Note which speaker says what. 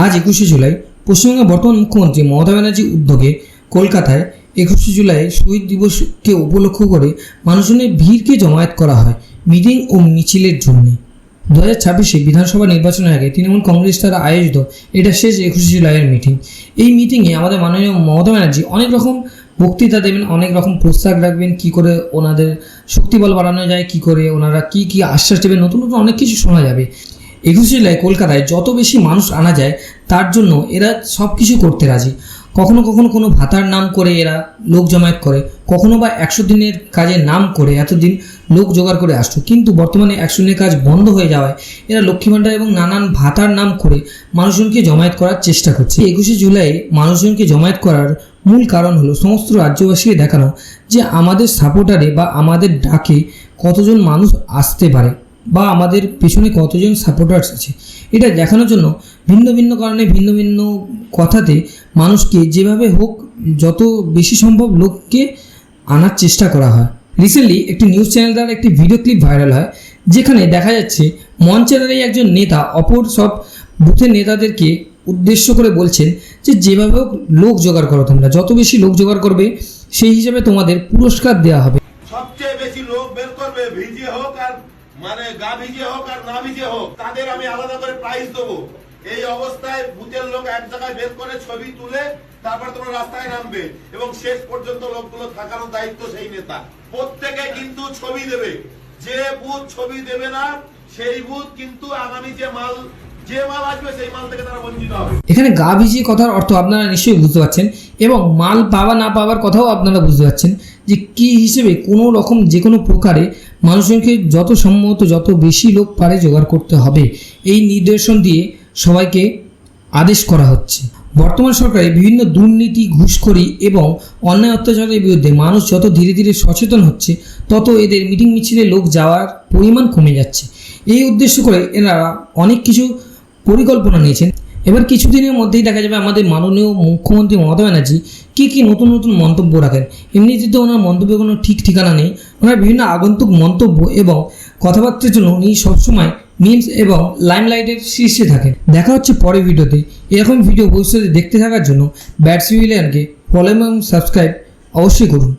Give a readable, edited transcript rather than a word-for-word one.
Speaker 1: আজ 21শে জুলাই পশ্চিমবঙ্গের বর্তমান মুখ্যমন্ত্রী মমতা ব্যানার্জির উদ্যোগে কলকাতায় 21শে জুলাই শহীদ দিবসকে উপলক্ষ করে মানুষজনের ভিড়কে জমায়েত করা হয় মিটিং ও মিছিলের জন্য। 2026 বিধানসভা নির্বাচনের আগে তৃণমূল কংগ্রেস দ্বারা আয়োজিত এটা শেষ 21শে জুলাইয়ের মিটিং। এই মিটিংয়ে আমাদের মাননীয় মমতা ব্যানার্জি অনেক রকম বক্তৃতা দেবেন, অনেক রকম প্রস্তাব রাখবেন, কী করে ওনাদের শক্তিবল বাড়ানো যায়, কী করে ওনারা কী কী আশ্বাস দেবেন, নতুন নতুন অনেক কিছু শোনা যাবে। 21শে জুলাই কলকাতায় যত বেশি মানুষ আনা যায় তার জন্য এরা সব কিছু করতে রাজি। কখনো কখনো কোনো ভাতার নাম করে এরা লোক জমায়েত করে, কখনো বা 100 দিনের কাজের নাম করে এতদিন লোক জোগাড় করে আসতো, কিন্তু বর্তমানে 100 দিনের কাজ বন্ধ হয়ে যাওয়ায় এরা লক্ষ্মী ভাণ্ডার এবং নানান ভাতার নাম করে মানুষজনকে জমায়েত করার চেষ্টা করছে। 21শে জুলাই মানুষজনকে জমায়েত করার মূল কারণ হলো সমস্ত রাজ্যবাসীকে দেখানো যে আমাদের সাপোর্টারে বা আমাদের ডাকে কতজন মানুষ আসতে পারে বা আমাদের পেছনে কতজন সাপোর্টার্স আছে, এটা দেখানোর জন্য ভিন্ন ভিন্ন কারণে ভিন্ন ভিন্ন কথাতে মানুষকে যেভাবে হোক যত বেশি সম্ভব লোককে আনার চেষ্টা করা হয়। রিসেন্টলি একটি নিউজ চ্যানেল দ্বারা একটি ভিডিও ক্লিপ ভাইরাল হয়, যেখানে দেখা যাচ্ছে মঞ্চের একজন নেতা অপর সব বুথের নেতাদেরকে উদ্দেশ্য করে বলছেন যে যেভাবে হোক লোক জোগাড় করো, তোমরা যত বেশি লোক জোগাড় করবে সেই হিসাবে তোমাদের পুরস্কার দেওয়া হবে।
Speaker 2: সবচেয়ে বেশি লোক বের করবে, ভিজে হোক আর মানে গা ভিজে হোক আর না ভিজে হোক, তাদের আমি আলাদা করে প্রাইজ দেবো। এই অবস্থায় বুথের লোক এক জায়গায় বের করে ছবি তুলে তারপর তোমরা রাস্তায় নামবে এবং শেষ পর্যন্ত লোকগুলো থাকানোর দায়িত্ব সেই নেতা। প্রত্যেকে কিন্তু ছবি দেবে, যে বুথ ছবি দেবে না সেই বুথ কিন্তু আগামী যে মাল আসবে সেই মাল থেকে তারা বঞ্চিত হবে।
Speaker 1: এখানে গা ভিজিয়ে কথার অর্থ আপনারা নিশ্চয়ই বুঝতে পারছেন এবং মাল পাওয়া না পাওয়ার কথাও আপনারা বুঝতে পারছেন যে কী হিসেবে কোনো রকম যে কোনো প্রকারে মানুষজনকে যত সম্ভবত যত বেশি লোক পারে জোগাড় করতে হবে এই নির্দেশন দিয়ে সবাইকে আদেশ করা হচ্ছে। বর্তমান সরকারের বিভিন্ন দুর্নীতি, ঘুষখোরি এবং অন্যায় অত্যাচারের বিরুদ্ধে মানুষ যত ধীরে ধীরে সচেতন হচ্ছে তত এদের মিটিং মিছিলে লোক যাওয়ার পরিমাণ কমে যাচ্ছে। এই উদ্দেশ্য করে এরা অনেক কিছু পরিকল্পনা নিয়েছেন। এবার কিছুদিনের মধ্যেই দেখা যাবে আমাদের মাননীয় মুখ্যমন্ত্রী মমতা ব্যানার্জি কী কী নতুন নতুন মন্তব্য রাখেন। এমনিতে তো ওনার মন্তব্যের কোনো ঠিক ঠিকানা নেই, ওনার বিভিন্ন আগন্তুক মন্তব্য এবং কথাবার্তার জন্য উনি সবসময় মিমস এবং লাইমলাইটের শীর্ষে থাকেন। দেখা হচ্ছে পরের ভিডিওতে। এরকম ভিডিও ভবিষ্যতে দেখতে থাকার জন্য ব্যাটস ভিলিয়ানকে ফলো এবং সাবস্ক্রাইব অবশ্যই করুন।